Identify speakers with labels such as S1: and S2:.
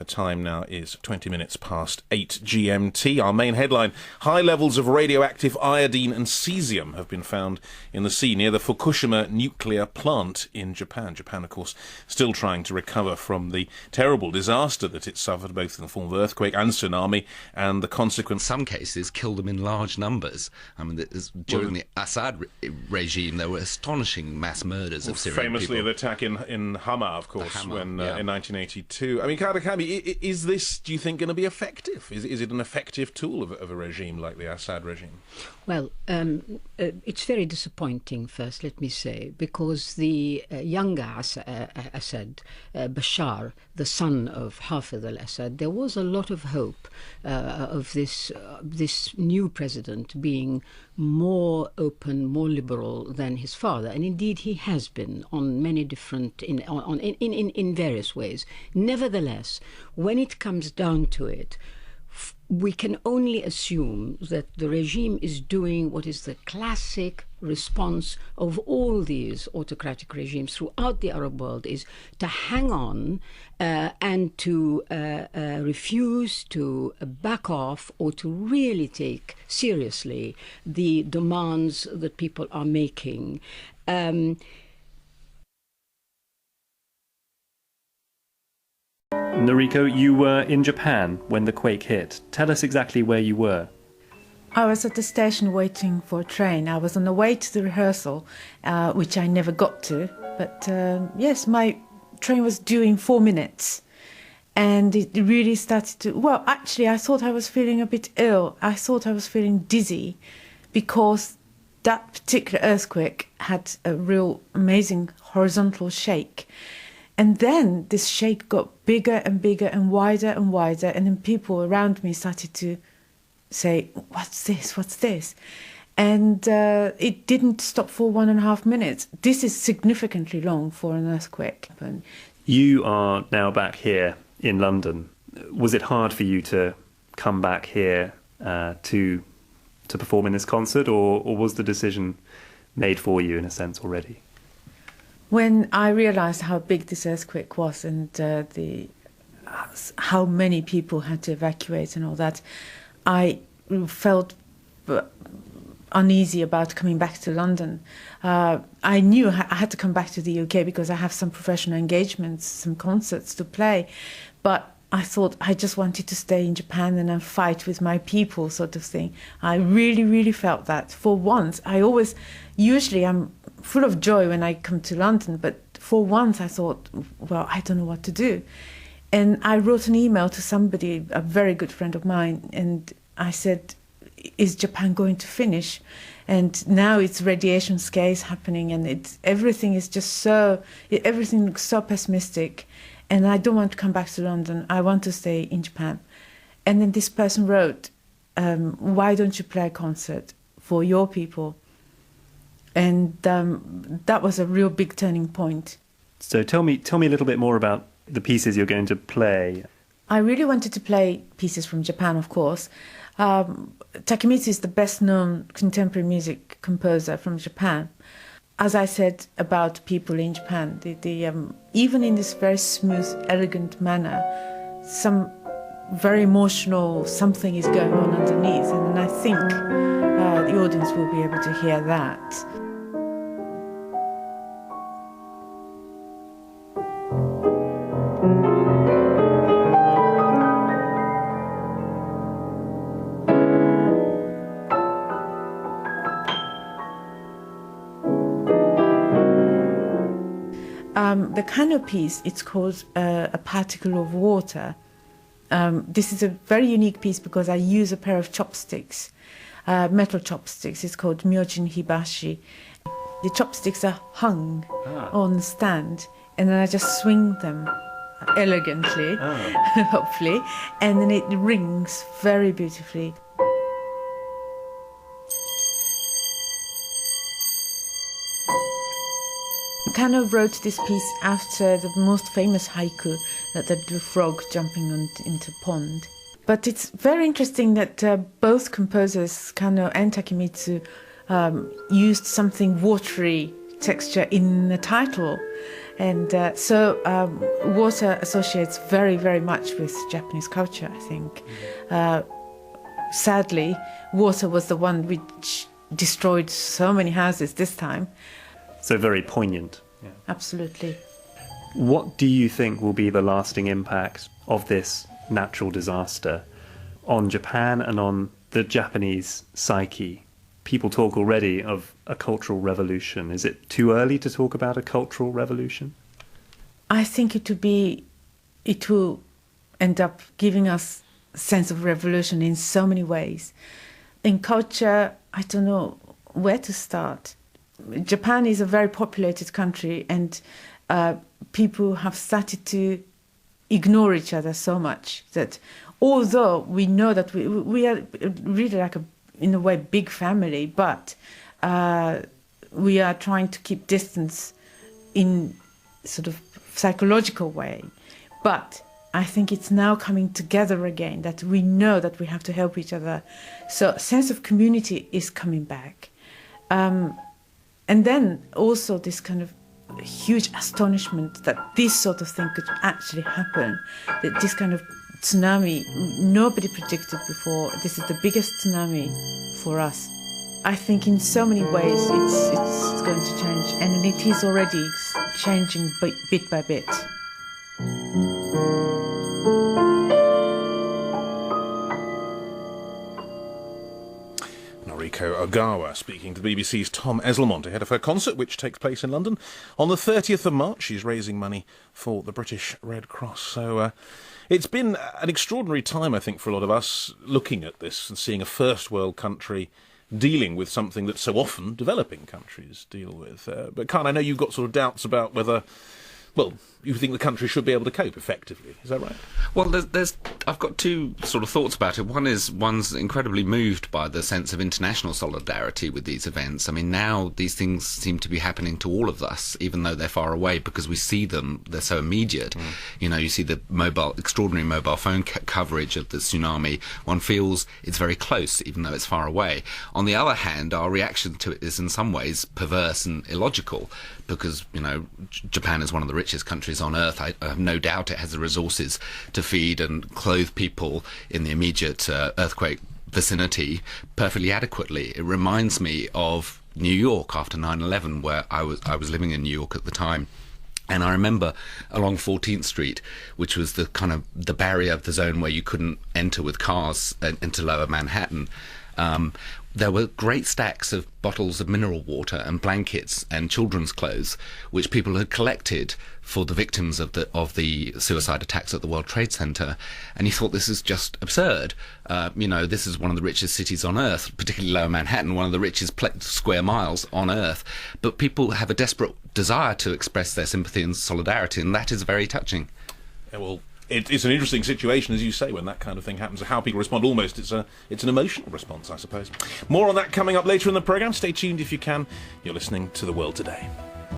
S1: The time now is 20 minutes past 8 GMT. Our main headline: high levels of radioactive iodine and cesium have been found in the sea near the Fukushima nuclear plant in Japan. Japan, of course, still trying to recover from the terrible disaster that it suffered, both in the form of earthquake and tsunami, and the consequent...
S2: In some cases, killed them in large numbers. I mean, during the Assad regime, there were astonishing mass murders of Syrian
S1: famously
S2: people.
S1: the attack in Hama, of course,
S2: Hama,
S1: when
S2: yeah.
S1: in 1982. I mean, Karakami, is this, do you think, going to be effective? Is it an effective tool of a regime like the Assad regime?
S3: Well, it's very disappointing, first, let me say, because the younger Assad, Bashar, the son of Hafez al-Assad, there was a lot of hope of this new president being more open, more liberal than his father, and indeed he has been on many different, in various ways. Nevertheless, when it comes down to it, we can only assume that the regime is doing what is the classic response of all these autocratic regimes throughout the Arab world, is to hang on and to refuse to back off or to really take seriously the demands that people are making.
S4: Noriko, you were in Japan when the quake hit. Tell us exactly where you were.
S5: I was at the station waiting for a train. I was on the way to the rehearsal, which I never got to. But yes, my train was due in 4 minutes. And it really started to... Well, actually, I thought I was feeling a bit ill. I thought I was feeling dizzy because that particular earthquake had a real amazing horizontal shake. And then this shake got bigger and bigger and wider, and then people around me started to say, "What's this? What's this?" And it didn't stop for 1.5 minutes. This is significantly long for an earthquake.
S4: You are now back here in London. Was it hard for you to come back here to perform in this concert, or was the decision made for you in a sense already?
S5: When I realised how big this earthquake was and how many people had to evacuate and all that, I felt uneasy about coming back to London. I knew I had to come back to the UK because I have some professional engagements, some concerts to play, but I thought I just wanted to stay in Japan and fight with my people, sort of thing. I really, really felt that. For once, usually I'm full of joy when I come to London, but for once I thought, well, I don't know what to do. And I wrote an email to somebody, a very good friend of mine, and I said, is Japan going to finish? And now it's radiation scares happening, and everything is just everything looks so pessimistic, and I don't want to come back to London. I want to stay in Japan. And then this person wrote, why don't you play a concert for your people? And that was a real big turning point.
S4: So tell me a little bit more about the pieces you're going to play.
S5: I really wanted to play pieces from Japan, of course. TAKEMITSU is the best-known contemporary music composer from Japan. As I said about people in Japan, even in this very smooth, elegant manner, some very emotional something is going on underneath, and I think the audience will be able to hear that. The KANO piece, it's called A Particle of Water. This is a very unique piece because I use a pair of chopsticks, metal chopsticks. It's called Myojin Hibashi. The chopsticks are hung on the stand, and then I just swing them elegantly, hopefully, and then it rings very beautifully. KANO wrote this piece after the most famous haiku, that the frog jumping into a pond. But it's very interesting that both composers, KANO and TAKEMITSU, used something watery texture in the title. And so water associates very, very much with Japanese culture, I think. Sadly, water was the one which destroyed so many houses this time.
S4: So very poignant. Yeah.
S5: Absolutely.
S4: What do you think will be the lasting impact of this natural disaster on Japan and on the Japanese psyche? People talk already of a cultural revolution. Is it too early to talk about a cultural revolution?
S5: I think it will end up giving us a sense of revolution in so many ways. In culture, I don't know where to start. Japan is a very populated country, and people have started to ignore each other so much that although we know that we are really like in a way big family, but we are trying to keep distance in sort of psychological way. But I think it's now coming together again, that we know that we have to help each other. So sense of community is coming back. And then also this kind of huge astonishment that this sort of thing could actually happen, that this kind of tsunami nobody predicted before. This is the biggest tsunami for us. I think in so many ways it's going to change, and it is already changing bit by bit.
S1: Noriko OGAWA speaking to the BBC's Tom Eslemont ahead of her concert, which takes place in London on the 30th of March. She's raising money for the British Red Cross. So it's been an extraordinary time, I think, for a lot of us looking at this and seeing a first world country dealing with something that so often developing countries deal with. But Khan, I know you've got sort of doubts about whether, well, you think the country should be able to cope effectively. Is that right?
S2: Well, I've got two sort of thoughts about it. One's incredibly moved by the sense of international solidarity with these events. I mean, now these things seem to be happening to all of us, even though they're far away, because we see them, they're so immediate. You know, you see the extraordinary mobile phone coverage of the tsunami. One feels it's very close, even though it's far away. On the other hand, our reaction to it is in some ways perverse and illogical, because, you know, Japan is one of the richest countries on earth. I have no doubt it has the resources to feed and clothe people in the immediate earthquake vicinity perfectly adequately. It reminds me of New York after 9/11, where I was living in New York at the time. And I remember along 14th Street, which was the kind of the barrier of the zone where you couldn't enter with cars into lower Manhattan, there were great stacks of bottles of mineral water and blankets and children's clothes, which people had collected for the victims of the suicide attacks at the World Trade Center. And you thought, this is just absurd. You know, this is one of the richest cities on earth, particularly Lower Manhattan, one of the richest square miles on earth. But people have a desperate desire to express their sympathy and solidarity, and that is very touching.
S1: Yeah, well, it's an interesting situation, as you say, when that kind of thing happens. How people respond, almost, it's an emotional response, I suppose. More on that coming up later in the programme. Stay tuned if you can. You're listening to The World Today.